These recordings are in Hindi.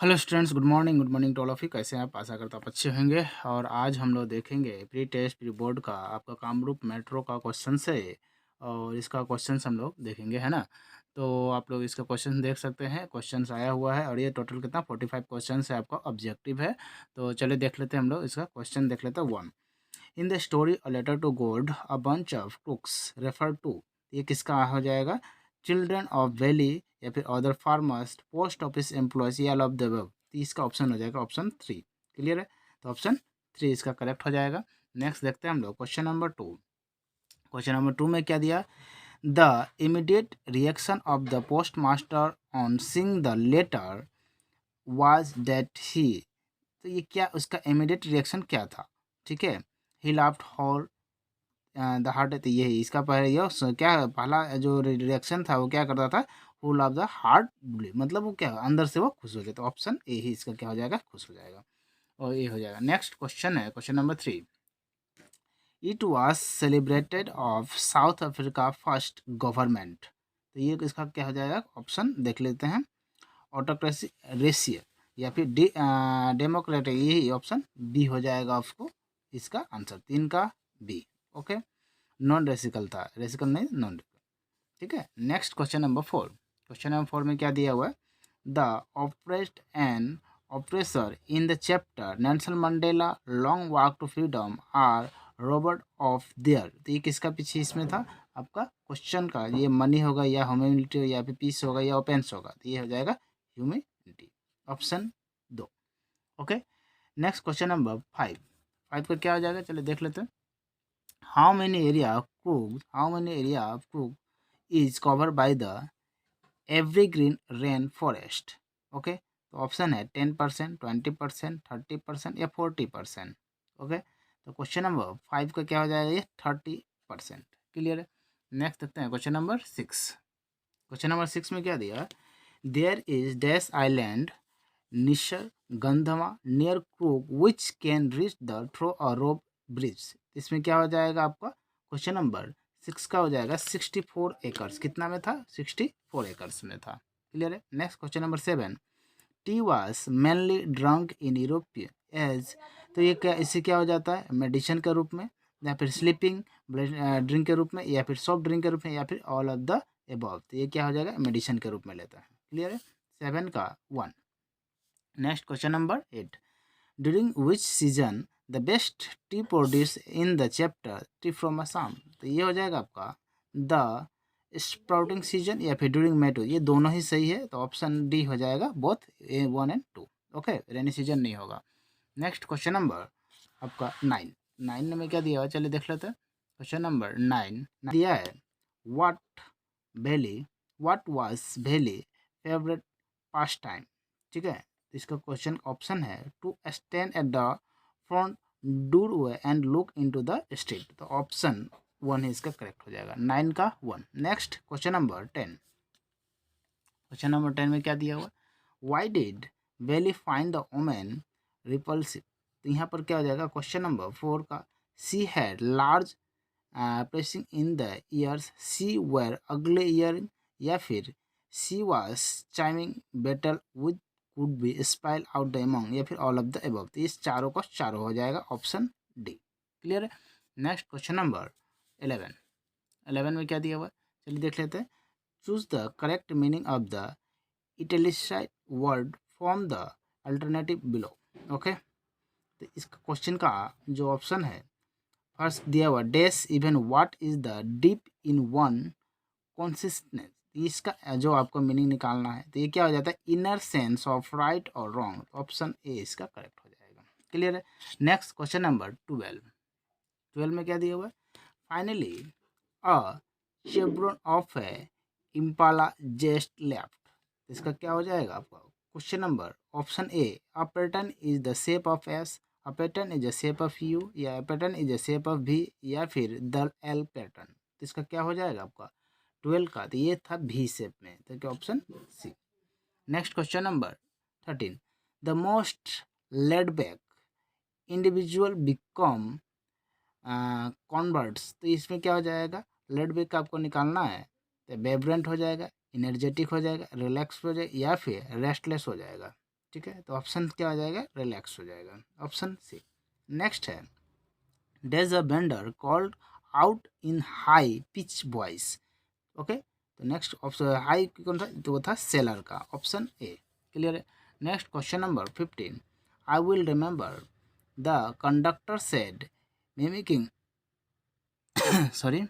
Hello students, good morning to all of you. कैसे हैं आप? आशा करता आप अच्छे होंगे। और आज हम लोग देखेंगे प्री टेस्ट प्री बोर्ड का आपका कामरूप मेट्रो का क्वेश्चन है। और इसका क्वेश्चन हम लोग देखेंगे, है ना। तो आप लोग इसका क्वेश्चन देख सकते हैं, क्वेश्चन आया हुआ है और ये टोटल कितना 45 क्वेश्चन है, आपका ऑब्जेक्टिव है। तो चलिए देख लेते हैं, हम लोग इसका क्वेश्चन देख लेते हैं। 1, in the story a letter to God a bunch of crooks refer to, ये किसका हो जाएगा? चिल्ड्रन ऑफ वैली या फिर other farmers, post office employees या ऑल ऑफ द अबव। तो इसका ऑप्शन हो जाएगा ऑप्शन 3। क्लियर है? तो ऑप्शन 3 इसका करेक्ट हो जाएगा। नेक्स्ट देखते हैं हम लोग क्वेश्चन नंबर 2। क्वेश्चन नंबर 2 में क्या दिया? The immediate reaction of the post master on seeing the letter was that he, तो ये क्या उसका इमीडिएट रिएक्शन क्या था? ठीक है, ही लाफ्ड हॉल द हार्ट, तो ये इसका पहले ये क्या पहला जो रिएक्शन था वो क्या करता था? फुल ऑफ द हार्ट ब्ली, मतलब वो क्या अंदर से वो खुश हो गया। तो ऑप्शन ए ही इसका क्या हो जाएगा? खुश हो जाएगा और ये हो जाएगा। नेक्स्ट क्वेश्चन है question number 3। It was celebrated of south Africa first government, तो ये इसका क्या हो जाएगा? ऑप्शन देख लेते हैं। ऑटोक्रेसी, रेशियल या फिर डेमोक्रेटिक, यही ऑप्शन बी हो जाएगा आपको इसका आंसर 3 का बी। ओके, नॉन रेसिकल था, रेसिकल नहीं, नॉन रेसिकल। ठीक है। Next question number 4। Question number 4 में क्या दिया हुआ है? The oppressed and oppressor in the chapter Nelson Mandela long walk to freedom are robbed of their, तो ये किसका पीछे इसमें था आपका क्वेश्चन का? ये मनी होगा या ह्यूमैनिटी या फिर पीस होगा या ओपेंस होगा? तो ये हो जाएगा humanity, option 2। Okay. Next question number 5। 5 का क्या हो जाएगा? चलिए देख लेते हैं। How many area of Cook is covered by the evergreen rainforest? Okay, तो ऑप्शन है 10%, 20%, 30% या 40%। ओके, तो क्वेश्चन नंबर 5 का क्या हो जाएगा? ये 30%। क्लियर है? नेक्स्ट देखते हैं क्वेश्चन नंबर 6। क्वेश्चन नंबर 6 में क्या दिया? देयर इज डैश आइलैंड निशर गंधमा near crook which can reach the throw a rope bridge, इसमें क्या हो जाएगा आपका? क्वेश्चन नंबर 6 का हो जाएगा 64 एकर्स। कितना में था? 64 एकर्स में था। क्लियर है? Next question number 7। Tea was mainly drunk in Europe as, तो ये क्या, इससे क्या हो जाता है? मेडिसिन के रूप में या फिर स्लीपिंग ड्रिंक के रूप में या फिर सॉफ्ट ड्रिंक के रूप में या फिर ऑल ऑफ द एबव, तो ये क्या हो जाएगा? मेडिसिन के रूप में लेता है। क्लियर है? 7 का 1। Next question number 8। During which season the best T produce in the chapter T from Assam, तो ये हो जाएगा आपका द स्प्राउटिंग सीजन या फिर ड्यूरिंग मे टू, ये दोनों ही सही है। तो ऑप्शन डी हो जाएगा both A 1 and 2। Okay, rainy season नहीं होगा। नेक्स्ट क्वेश्चन नंबर आपका 9। 9 में क्या दिया हुआ? चलिए देख लेते हैं। क्वेश्चन नंबर 9 दिया है what Valli what was Valli favourite pastime. ठीक है, तो इसका क्वेश्चन ऑप्शन है to stand at the front doorway and look into the street, तो ऑप्शन 1 इसका करेक्ट हो जाएगा 9 का 1। Next question number 10। Question number 10 में क्या दिया हुआ? Why did Valli find the women repulsive, तो यहाँ पर क्या हो जाएगा? क्वेश्चन नंबर 4 का she had large piercing in the ears, she wear अगले ईयर या फिर she was chiming betel with could be spill out the among या फिर ऑल ऑफ द एबव, तो इस चारों का चारों हो जाएगा ऑप्शन डी। क्लियर है? Next question number 11। 11 में क्या दिया हुआ है? चलिए देख लेते हैं। Choose the correct meaning of the italicised word from the alternative below. Okay, तो इस क्वेश्चन का जो ऑप्शन है फर्स्ट दिया हुआ dash even what is the deep in one consistence, इसका जो आपको मीनिंग निकालना है, तो ये क्या हो जाता है? इनर सेंस ऑफ राइट और रॉन्ग, ऑप्शन ए इसका करेक्ट हो जाएगा। क्लियर है? Next question number 12। 12 में क्या दिया हुआ है? Finally a chevron of a impala just left, इसका क्या हो जाएगा आपका? Question number option A a pattern is the shape of S, a pattern is the shape of U या pattern is the shape of V या फिर द एल पैटर्न, तो इसका क्या हो जाएगा आपका 12 का? तो ये था भी शेप में, तो क्या option C. Next question number 13। The most laid back individual become converts, तो इसमें क्या हो जाएगा? लेड बैक का आपको निकालना है, तो वेब्रेंट हो जाएगा, इनर्जेटिक हो जाएगा, रिलैक्स हो जाएगा या फिर रेस्टलेस हो जाएगा। ठीक है, तो ऑप्शन क्या हो जाएगा, रिलैक्स हो जाएगा, ऑप्शन सी। नेक्स्ट है, there's a vendor called out in high pitch voice, okay. तो नेक्स्ट ऑप्शन हाई कौन था, तो वो था सेलर का, ऑप्शन ए, क्लियर है। Next question number 15, I will remember the conductor said, mimicking sorry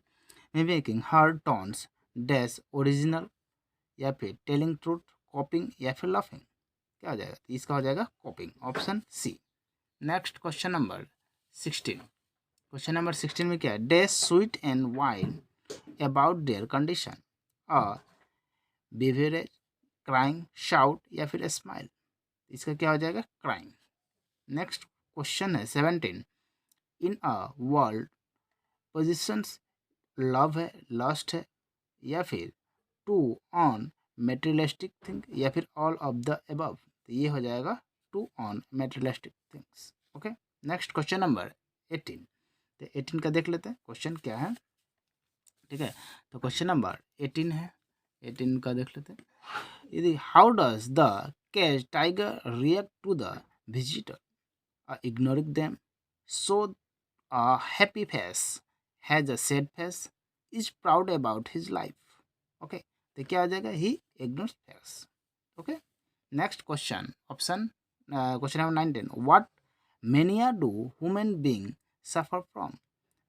mimicking her tones dash original, या फिर टेलिंग ट्रूथ, कॉपिंग, या फिर लाफिंग, क्या हो जाएगा, तो इसका हो जाएगा copying, option C. Next question number 16, question number 16 में क्या है, dash sweet and whine about their condition, a beverage, crying, shout, या फिर स्माइल, इसका क्या हो जाएगा, क्राइंग। नेक्स्ट क्वेश्चन है 17, इन अ वर्ल्ड पोजिशंस, लव है, लस्ट है, या फिर टू ऑन मेटेरियलिस्टिक थिंग, या फिर ऑल ऑफ द अबव, तो ये हो जाएगा to on materialistic things, okay. Next question number 18, तो 18 का देख लेते हैं क्वेश्चन क्या है, ठीक है। तो क्वेश्चन नंबर 18 है, 18 का देख लेते हैं, यदि how does the caged tiger react to the visitor, ignoring them, so a happy face, has a sad face, is proud about his life, okay, तो क्या आ जाएगा, ही ignores face, okay। Next question, option question number 19, what mania do human being suffer from,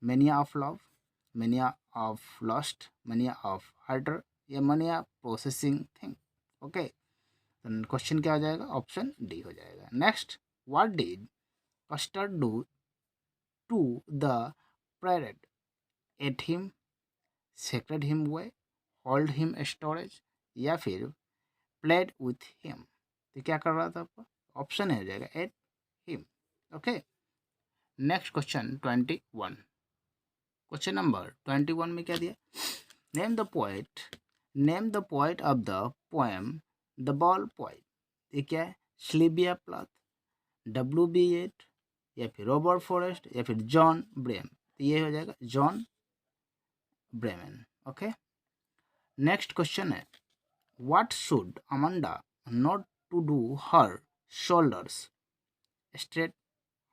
mania of love, mania of lust, mania of harder, या mania processing thing, okay। तो क्वेश्चन क्या हो जाएगा, ऑप्शन डी हो जाएगा। Next, what did Custard do to the parrot, ate him, sacred him away, hold him storage, या फिर played with him, तो क्या कर रहा था आपका, ऑप्शन है हो जाएगा at him, okay. Next question 21, question number 21 में क्या दिया, name the poet, name the poet of the poem the ball poet, ये क्या है, स्लीबिया प्लाथ, डब्ल्यू बी एट, या फिर रॉबर्ट फॉरेस्ट, या फिर जॉन ब्रेम, तो ये हो जाएगा John Bremen, okay. Next question है, what should Amanda not to do her shoulders, straight,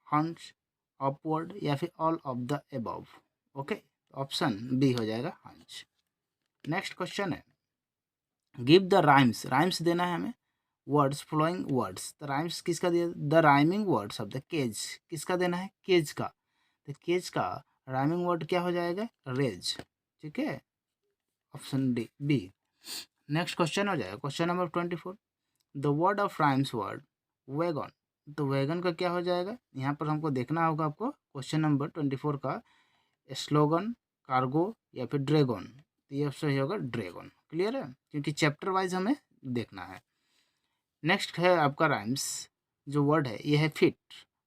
hunch, upward, या फिर all of the above, okay, option B हो जाएगा हंच। नेक्स्ट क्वेश्चन है, गिव द राइम्स, राइम्स देना है हमें, वर्ड्स फ्लोइंग वर्ड्स, तो राइम्स किसका दिया, the rhyming words of the cage, किसका देना है, केज का, तो केज का राइमिंग वर्ड क्या हो जाएगा, रेज, ठीक है, option D B. Next question हो जाएगा question number 24, the word of rhymes word wagon, तो वैगन का क्या हो जाएगा, यहाँ पर हमको देखना होगा आपको क्वेश्चन नंबर 24 का, स्लोगन, कार्गो, या फिर ड्रैगन, तो ये ऑप्शन होगा ड्रैगन, क्लियर है, क्योंकि चैप्टर वाइज हमें देखना है। नेक्स्ट है आपका राइम्स, जो वर्ड है ये है फिट,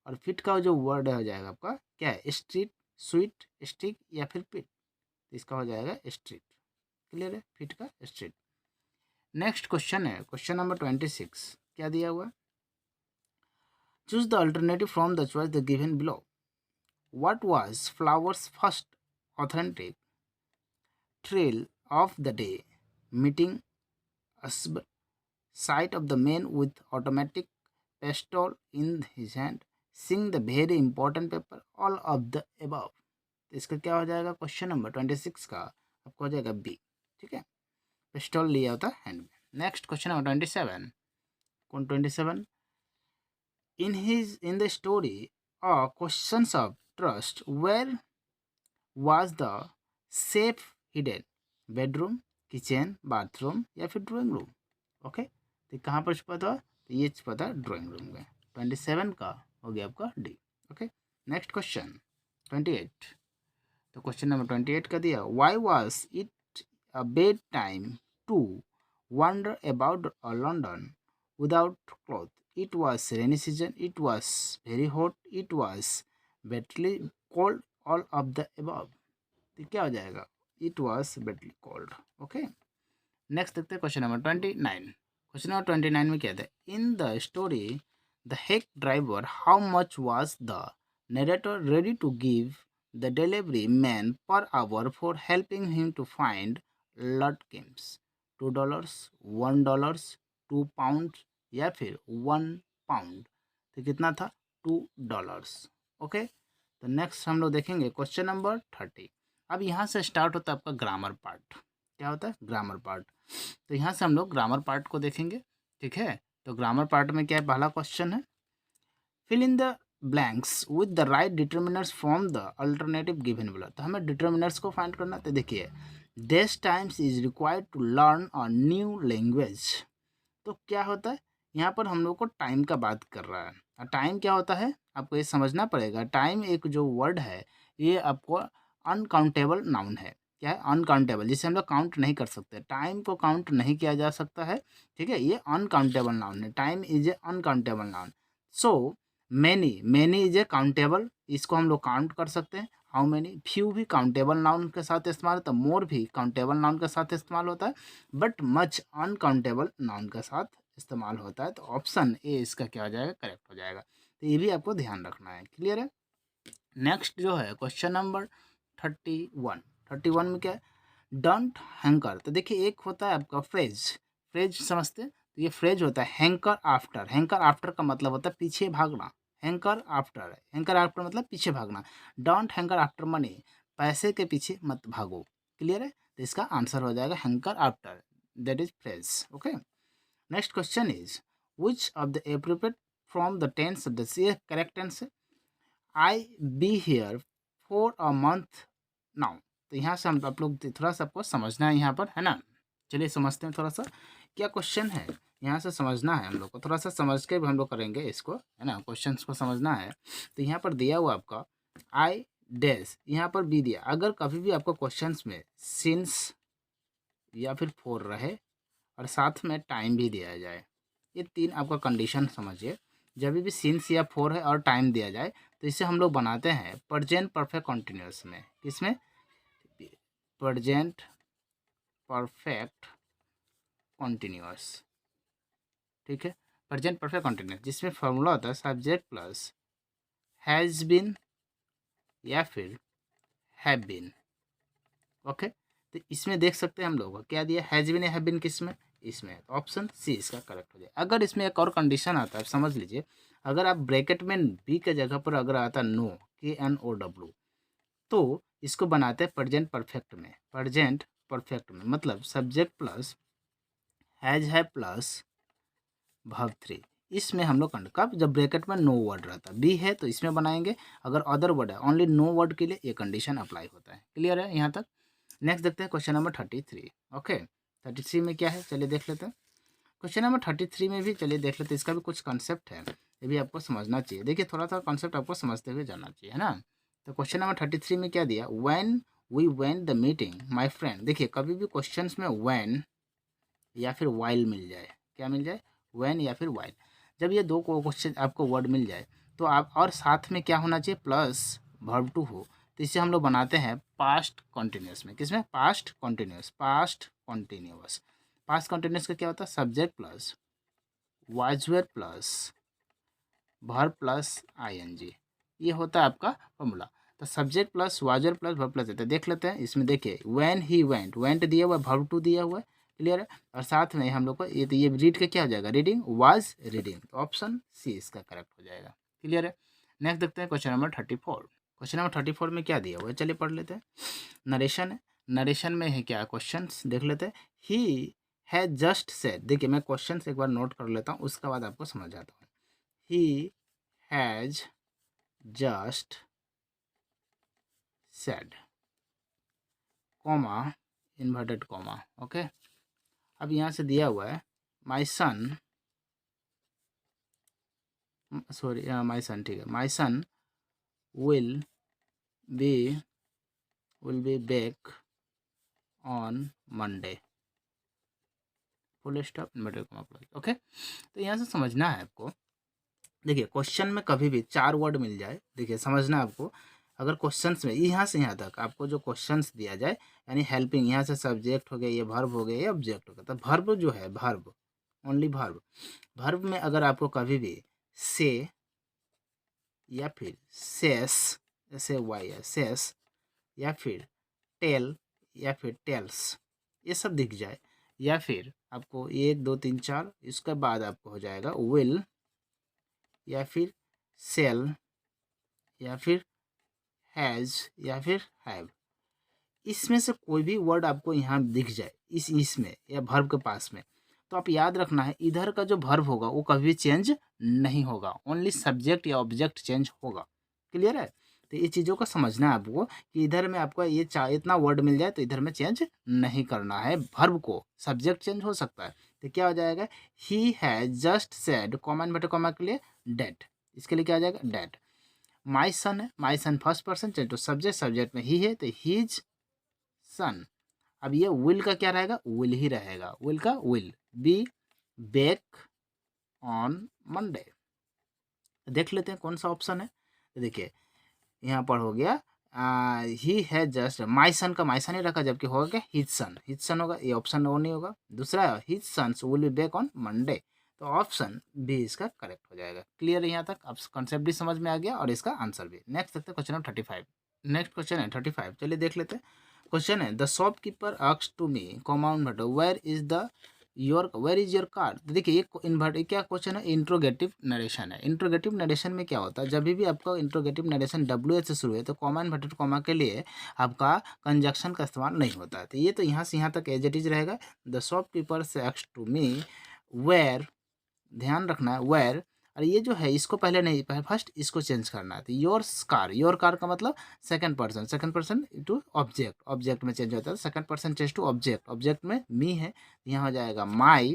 और फिट का जो वर्ड हो जाएगा आपका क्या है, स्ट्रीट, स्वीट, स्टिक, या फिर पिट, तो इसका हो जाएगा स्ट्रीट, क्लियर है, फिट का स्ट्रीट। नेक्स्ट क्वेश्चन है क्वेश्चन नंबर 26, क्या दिया हुआ, choose the alternative from the choice the given below, what was flowers first authentic trail of the day, meeting sight of the man with automatic pistol in his hand, seeing the very important paper, all of the above, तो इसका क्या हो जाएगा, क्वेश्चन नंबर 26 का आपको हो जाएगा बी, ठीक है, पिस्टल लिया होता हैंड में। नेक्स्ट क्वेश्चन नंबर 27, कौन 27, in the story questions of trust, where was the safe hidden, bedroom, kitchen, bathroom, या फिर ड्राइंग रूम, ओके, तो कहाँ पर छुपा था, तो ये छुपा था ड्राइंग रूम में, 27 का हो गया आपका डी, ओके। नेक्स्ट क्वेश्चन 28, तो क्वेश्चन नंबर 28 का दिया, why was it a bad time to wander about London without cloth, it was rainy season, it was very hot, it was badly cold, all of the above, तो क्या हो जाएगा, it was badly cold, okay. Next देखते हैं क्वेश्चन नंबर 29, क्वेश्चन नंबर 29 में क्या था, इन the story the heck driver, how much was the narrator ready to give the delivery man per hour for helping him to find Lutkims, $2, $1, £2, या फिर 1 पाउंड, तो कितना था $2। ओके, तो नेक्स्ट हम लोग देखेंगे क्वेश्चन नंबर 30। अब यहाँ से स्टार्ट होता है आपका ग्रामर पार्ट। क्या होता है ग्रामर पार्ट, तो यहाँ से हम लोग ग्रामर पार्ट को देखेंगे। ठीक है, तो ग्रामर पार्ट में क्या है, पहला क्वेश्चन है fill in the blanks with the right determiners from the alternative given below. तो हमें डिटर्मिनर्स को फाइंड करना। तो देखिए days times is required to learn a new language. तो क्या होता है यहाँ पर हम लोग को टाइम का बात कर रहा है। और टाइम क्या होता है आपको ये समझना पड़ेगा। टाइम एक जो वर्ड है ये आपको अनकाउंटेबल नाउन है। क्या है अनकाउंटेबल, जिसे हम लोग काउंट नहीं कर सकते। टाइम को काउंट नहीं किया जा सकता है। ठीक है, ये अनकाउंटेबल नाउन है। Time is a uncountable noun. So many is a countable, इसको हम लोग काउंट कर सकते हैं। हाउ मैनी, फ्यू भी काउंटेबल नाउन के साथ इस्तेमाल होता है, मोर भी काउंटेबल नाउन के साथ इस्तेमाल होता है, बट मच अनकाउंटेबल नाउन के साथ इस्तेमाल होता है। तो ऑप्शन ए इसका क्या हो जाएगा, करेक्ट हो जाएगा। तो ये भी आपको ध्यान रखना है। क्लियर है। नेक्स्ट जो है क्वेश्चन नंबर 31। 31 में क्या है, डोंट हैंकर। तो देखिए एक होता है आपका फ्रेज, फ्रेज समझते हैं। तो ये फ्रेज होता है हैंकर आफ्टर। हैंकर आफ्टर का मतलब होता है पीछे भागना। हैंकर आफ्टर, हैंकर आफ्टर मतलब पीछे भागना। डोंट हैंकर आफ्टर मनी, पैसे के पीछे मत भागो। क्लियर है, तो इसका आंसर हो जाएगा hanker after, that is phrase. Okay, next question is which of the appropriate from the tense of the, ये करेक्ट टेंस है। I be here for a month now. तो यहाँ से हम आप लोग थोड़ा सा आपको समझना है यहाँ पर, है ना। चलिए समझते हैं थोड़ा सा क्या क्वेश्चन है। यहाँ से समझना है हम लोग को, थोड़ा सा समझ के भी हम लोग करेंगे इसको, है ना। क्वेश्चन को समझना है। तो यहाँ पर दिया हुआ आपका आई डैश, यहाँ पर बी दिया। अगर कभी भी आपको क्वेश्चन में सिंस या फिर फोर रहे और साथ में टाइम भी दिया जाए, ये तीन आपका कंडीशन समझिए। जब भी सिंस या फोर है और टाइम दिया जाए तो इसे हम लोग बनाते हैं प्रेजेंट परफेक्ट कॉन्टिन्यूस में। किसमें, प्रेजेंट परफेक्ट कॉन्टिन्यूस। ठीक है, प्रेजेंट परफेक्ट कॉन्टिन्यूस, जिसमें फॉर्मूला होता है सब्जेक्ट प्लस हैज़ बीन या फिर हैव बीन। ओके, तो इसमें देख सकते हैं हम लोग क्या दिया, हैज़ बीन या हैव बीन, किसमें, इसमें। तो ऑप्शन सी इसका करेक्ट हो जाए। अगर इसमें एक और कंडीशन आता है समझ लीजिए, अगर आप ब्रैकेट में बी के जगह पर अगर आता नो, KNOW, तो इसको बनाते हैं प्रेजेंट परफेक्ट में। प्रेजेंट परफेक्ट में मतलब सब्जेक्ट प्लस हैज है प्लस वर्ब 3। इसमें हम लोग कब, जब ब्रैकेट में नो वर्ड रहता है, बी है तो इसमें बनाएंगे। अगर अदर वर्ड है ओनली नो वर्ड के लिए ये कंडीशन अप्लाई होता है। क्लियर है यहाँ तक। नेक्स्ट देखते हैं क्वेश्चन नंबर 33। ओके, 33 में क्या है चलिए देख लेते हैं। क्वेश्चन नंबर 33 में भी चलिए देख लेते हैं, इसका भी कुछ कंसेप्ट है, ये भी आपको समझना चाहिए। देखिए थोड़ा सा कंसेप्ट आपको समझते हुए जाना चाहिए, है ना। तो क्वेश्चन नंबर 33 में क्या दिया, when we went the meeting my friend. देखिए कभी भी क्वेश्चंस में व्हेन या फिर वाइल मिल जाए, क्या मिल जाए, व्हेन या फिर वाइल। जब ये दो को क्वेश्चन आपको वर्ड मिल जाए तो आप, और साथ में क्या होना चाहिए, प्लस वर्ब टू हो, तो इसे हम लोग बनाते हैं पास्ट कॉन्टिन्यूस में। किसमें, past continuous. Past continuous, past continuous का क्या होता है, subject plus was were plus verb plus ING, ये होता है आपका फॉर्मूला। तो subject plus was were plus verb plus देते हैं। देख लेते हैं इसमें, देखिए व्हेन ही वेंट, वेंट दिया हुआ है, वर्ब टू दिया हुआ है। क्लियर है, और साथ में हम लोग को ये, तो ये रीड का क्या हो जाएगा, रीडिंग, वाज रीडिंग। तो ऑप्शन सी इसका करेक्ट हो जाएगा। क्लियर है। नेक्स्ट देखते हैं क्वेश्चन नंबर 34। क्वेश्चन नंबर 34 में क्या दिया हुआ है चलिए पढ़ लेते हैं। नरेशन है, नरेशन में है क्या, क्वेश्चन देख लेते हैं। ही हैज जस्ट सेड, देखिए मैं क्वेश्चन एक बार नोट कर लेता हूँ उसके बाद आपको समझ आता हूँ। He has just said, comma, inverted comma. Okay, अब यहाँ से दिया हुआ है my sun, sorry my son, ठीक है, my son will be back on Monday, full stop, inverted comma plus. Okay, तो यहाँ से समझना है आपको। देखिए क्वेश्चन में कभी भी चार वर्ड मिल जाए, देखिए समझना है आपको। अगर क्वेश्चंस में यहाँ से यहाँ तक आपको जो क्वेश्चंस दिया जाए, यानी हेल्पिंग, यहाँ से सब्जेक्ट हो गया, ये वर्ब हो गया, ये ऑब्जेक्ट हो गया, तो वर्ब जो है, वर्ब ओनली वर्ब, वर्ब में अगर आपको कभी भी से या फिर सेस, ऐसे वाई है सेस, या फिर टेल या फिर टेल्स, ये सब दिख जाए, या फिर आपको 1 2 3 4 इसके बाद आपको हो जाएगा विल या फिर सेल या फिर हैज़ या फिर हैव। इसमें से कोई भी वर्ड आपको यहाँ दिख जाए इस इसमें या वर्ब के पास में, तो आप याद रखना है इधर का जो वर्ब होगा वो कभी चेंज नहीं होगा, ओनली सब्जेक्ट या ऑब्जेक्ट चेंज होगा। क्लियर है? तो ये चीज़ों को समझना है आपको कि इधर में आपको ये इतना वर्ड मिल जाए तो इधर में चेंज नहीं करना है वर्ब को, सब्जेक्ट चेंज हो सकता है। तो क्या हो जाएगा, he has just said comma बटे कॉमा के लिए डेट, इसके लिए क्या आ जाएगा डेट। माई सन है, my son first person change to subject, subject में ही है तो हीज सन। अब ये विल का क्या रहेगा, विल ही रहेगा, विल का will be back on Monday. देख लेते हैं कौन सा ऑप्शन है। तो देखिए यहाँ पर हो गया ही है जस्ट, माई सन का माई सन ही रखा जबकि होगा क्या हिज सन, हिज सन होगा, ये ऑप्शन वो नहीं होगा। दूसरा his sons will be back on Monday, तो ऑप्शन बी इसका करेक्ट हो जाएगा। क्लियर है यहाँ तक, अब कॉन्सेप्ट भी समझ में आ गया और इसका आंसर भी। नेक्स्ट देखते हैं क्वेश्चन नंबर 35। नेक्स्ट क्वेश्चन है 35, चलिए देख लेते हैं। क्वेश्चन है the shopkeeper asked to me कॉमाउंट भटो where is the your where is your car. तो देखिए ये इन्वर्ट क्या क्वेश्चन है, इंट्रोगेटिव नरेशन है। इंट्रोगेटिव नरेशन में क्या होता है, जब भी आपका इंट्रोगेटिव नरेशन डब्ल्यू एच से शुरू है तो कॉमा इन्वर्टेड कॉमा के लिए आपका कंजक्शन का इस्तेमाल नहीं होता है। तो ये तो यहाँ से यहाँ तक एज इट इज रहेगा। The shopkeeper asked to me where, ध्यान रखना है वेयर, और ये जो है इसको पहले नहीं, फर्स्ट इसको चेंज करना है। तो योर कार का मतलब second person to object, object में चेंज होता है, second person change to object, object में मी है, यहाँ हो जाएगा माई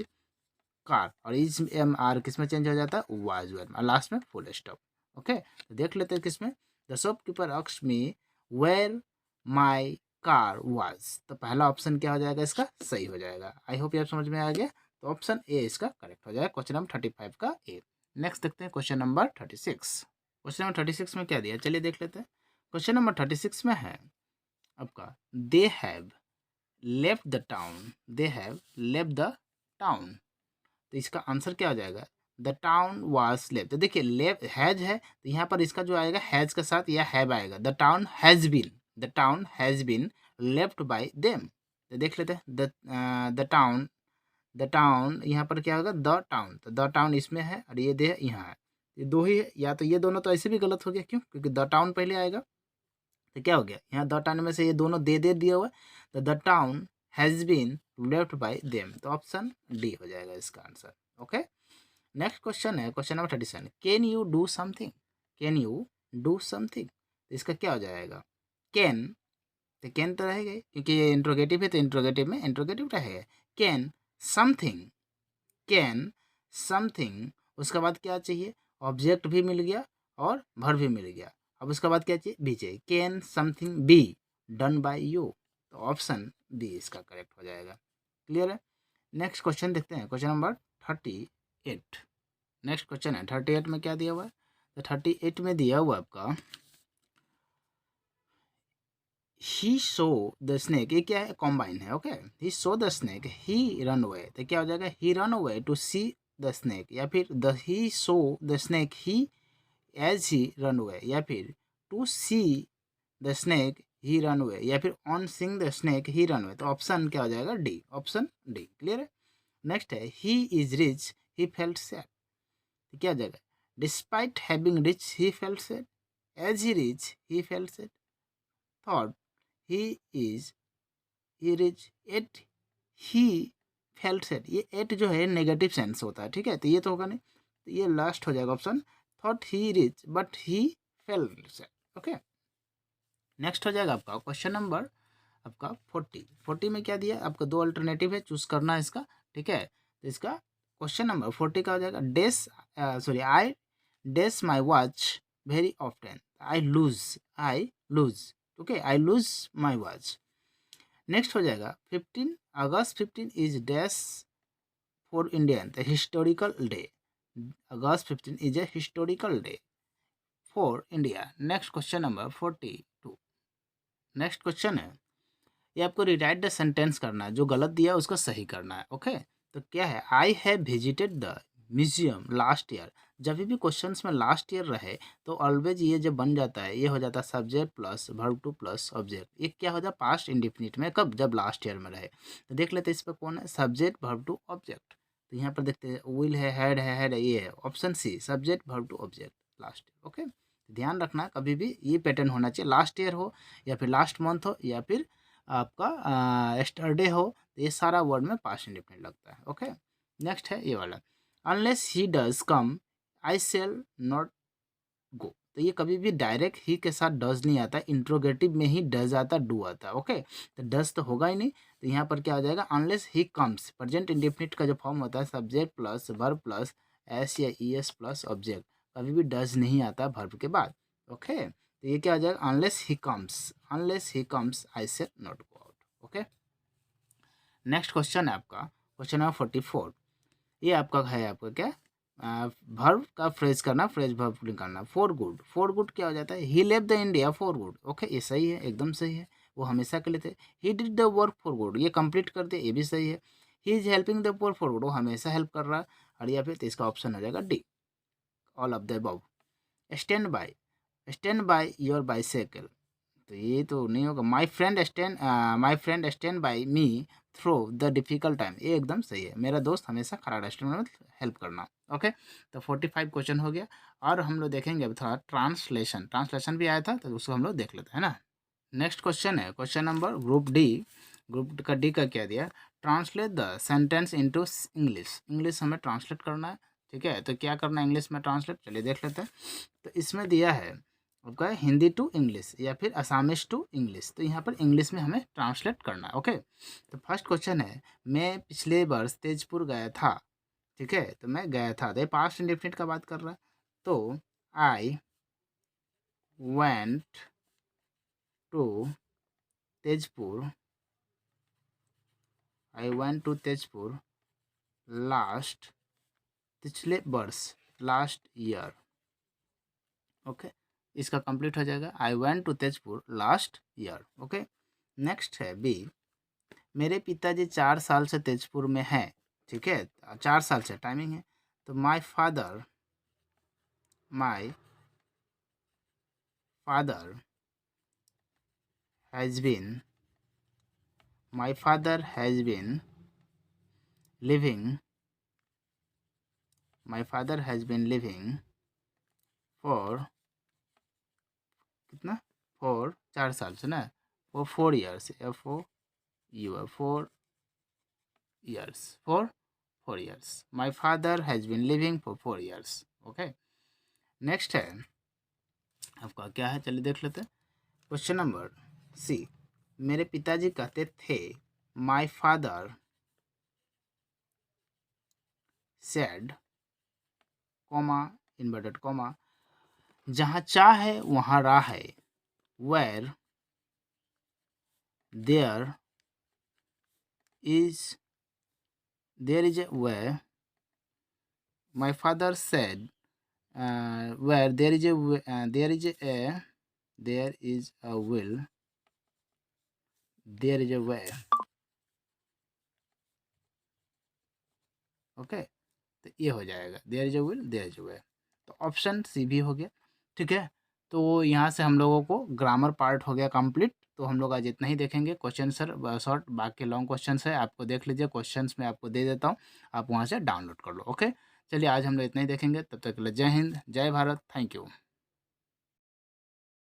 कार, और इस एम आर किस में चेंज हो जाता है वाज वेयर, और लास्ट में फुल स्टॉप। ओके, तो देख लेते हैं किसमें, the shopkeeper asked me where my car was, तो पहला ऑप्शन क्या हो जाएगा इसका सही हो जाएगा। आई होप ये आप समझ में आ गया, तो ऑप्शन ए इसका करेक्ट हो जाएगा क्वेश्चन नंबर 35 का ए। नेक्स्ट देखते हैं क्वेश्चन नंबर 36। क्वेश्चन नंबर 36 में क्या दिया, चलिए देख लेते हैं। क्वेश्चन नंबर 36 में है आपका they have left the town, they have left the town, तो इसका आंसर क्या हो जाएगा, द टाउन वाज लेफ्ट। तो देखिए लेफ्ट हैज है तो यहाँ पर इसका जो आएगा हैज के साथ या हैव आएगा, the town has been, the town has been left by them. तो देख लेते हैं द टाउन यहाँ पर क्या होगा द टाउन, तो द टाउन इसमें है और ये दे यहाँ है, ये दो ही है, या तो ये दोनों तो ऐसे भी गलत हो गया, क्यों, क्योंकि द टाउन पहले आएगा, तो क्या हो गया यहाँ द टाउन में से ये दोनों दे दिया हुआ है, तो the town has been left by them, तो ऑप्शन डी हो जाएगा इसका आंसर। ओके, नेक्स्ट क्वेश्चन है question number 37, can you do something, can you do something, तो इसका क्या हो जाएगा, कैन, तो कैन तो रहेगा ही, क्योंकि ये इंट्रोगेटिव है तो इंट्रोगेटिव में इंट्रोगेटिव रहेगा, कैन समथिंग, कैन समथिंग, उसके बाद क्या चाहिए, ऑब्जेक्ट भी मिल गया और वर्ब भी मिल गया, अब उसके बाद क्या चाहिए, बी चाहिए, can something be done by you, तो ऑप्शन बी इसका करेक्ट हो जाएगा। क्लियर है? नेक्स्ट क्वेश्चन देखते हैं क्वेश्चन नंबर 38। नेक्स्ट क्वेश्चन है 38 में क्या दिया हुआ है, तो 38 में दिया हुआ आपका ही सो द स्नेक, ये क्या है कॉम्बाइन है। Okay, he saw the snake he run away, तो क्या हो जाएगा he run away to see the snake, या फिर the he saw the snake he as he run away, या फिर to see the snake he run away, या फिर on seeing the snake he run away, तो ऑप्शन क्या हो जाएगा डी, ऑप्शन डी। क्लियर है? नेक्स्ट है he is rich he felt sad, तो क्या हो जाएगा despite having rich he felt sad, as he rich he felt sad, thought he is he rich yet he felt sad, ये एट जो है नेगेटिव सेंस होता है, ठीक है, तो ये तो होगा नहीं, तो ये लास्ट हो जाएगा option, thought he rich but he felt sad. Okay, next हो जाएगा आपका क्वेश्चन नंबर आपका 40 में क्या दिया आपका, दो अल्टरनेटिव है, चूज करना है इसका, ठीक है, तो इसका क्वेश्चन नंबर 40 का हो जाएगा does I does my watch very often, I lose, okay, I lose my watch. Next हो जाएगा 15 August 15 is dash for Indian, the historical day, August 15 is a historical day for India. Next question number 42। Next question है ये आपको रिराइट द सेंटेंस करना है, जो गलत दिया है उसको सही करना है। ओके, तो क्या है, I have visited the museum last year. जब भी क्वेश्चंस में लास्ट ईयर रहे तो ऑलवेज ये जब बन जाता है, ये हो जाता है subject plus verb two plus object. ये क्या हो जाता है पास्ट इंडिफिनिट में, कब, जब लास्ट ईयर में रहे। तो देख लेते हैं इस पर कौन है, सब्जेक्ट वर्ब टू ऑब्जेक्ट। तो यहाँ पर देखते हैं विल है, हेड है, ये है option C subject verb to object last year. Okay, ध्यान रखना कभी भी ये पैटर्न होना चाहिए, लास्ट ईयर हो या फिर लास्ट मंथ हो या फिर आपका यस्टरडे हो, तो ये सारा वर्ड में पास्ट इंडिफिनिट लगता है। ओके, नेक्स्ट है ये वाला, unless he does come I shall not go. तो ये कभी भी डायरेक्ट ही के साथ डज नहीं आता, इंट्रोगेटिव में ही डज आता, डू आता। ओके, तो डज तो होगा ही नहीं, तो यहाँ पर क्या हो जाएगा, unless he comes. Present indefinite का जो फॉर्म होता है subject plus verb plus S या ई एस प्लस ऑब्जेक्ट, कभी भी डज नहीं आता वर्ब के बाद। ओके, तो ये क्या हो जाएगा, unless he comes I shall not go out. Okay, next question है आपका, क्वेश्चन नंबर 44। ये आपका है, आपका क्या, वर्ब का फ्रेज करना, फ्रेज वर्ब निकालना। फॉर गुड क्या हो जाता है, he left the India for good. Okay, ये सही है, एकदम सही है, वो हमेशा के लिए थे। He did the work for good, ये कंप्लीट कर दे, ये भी सही है। He is helping the poor for good, वो हमेशा हेल्प कर रहा है। और या फिर तो इसका ऑप्शन हो जाएगा D, all of the above. Stand by your bicycle, तो ये तो नहीं होगा। My friend stand by me through the difficult time, ये एकदम सही है, मेरा दोस्त हमेशा खड़ा रहे, स्टैंड में हेल्प करना। ओके, तो 45 क्वेश्चन हो गया। और हम लोग देखेंगे अब थोड़ा ट्रांसलेशन भी आया था, तो उसको हम लोग देख लेते हैं ना। नेक्स्ट क्वेश्चन है क्वेश्चन नंबर ग्रुप का डी का क्या दिया, translate the sentence into English. English हमें ट्रांसलेट करना है, ठीक है, तो क्या करना है इंग्लिश में ट्रांसलेट, चलिए देख लेते हैं। तो इसमें दिया है आपका हिंदी टू इंग्लिश या फिर असामिस टू इंग्लिश, तो यहाँ पर इंग्लिश में हमें ट्रांसलेट करना है। ओके, तो फर्स्ट क्वेश्चन है, मैं पिछले वर्ष तेजपुर गया था, ठीक है, तो मैं गया था, तो पास्ट इंडेफिनिट का बात कर रहा है, तो I went to Tezpur, I went to Tezpur last, पिछले वर्ष, लास्ट ईयर। ओके, इसका कंप्लीट हो जाएगा, I went to Tezpur last year. Okay, next है बी, मेरे पिताजी 4 साल से तेजपुर में हैं, ठीक है, 4 साल से टाइमिंग है, तो my father has been living for कितना, फॉर 4 साल से ना, for 4 years, for 4 years, my father has been living for 4 years. Okay, next है आपका क्या है, चलिए देख लेते हैं। क्वेश्चन नंबर सी, मेरे पिताजी कहते थे, my father said, comma inverted comma, जहाँ चाह है वहाँ राह है, where there is a way, my father said, where there is a will, there is a way। Okay, तो ये हो जाएगा, there is a will there is a way, तो ऑप्शन सी भी हो गया। ठीक है, तो यहाँ से हम लोगों को ग्रामर पार्ट हो गया कंप्लीट। तो हम लोग आज इतना ही देखेंगे, क्वेश्चन सर शॉर्ट, बाकी लॉन्ग क्वेश्चन है, आपको देख लीजिए, क्वेश्चंस मैं आपको दे देता हूँ, आप वहाँ से डाउनलोड कर लो। ओके, चलिए आज हम लोग इतना ही देखेंगे, तब तक के लिए जय हिंद, जय भारत, थैंक यू।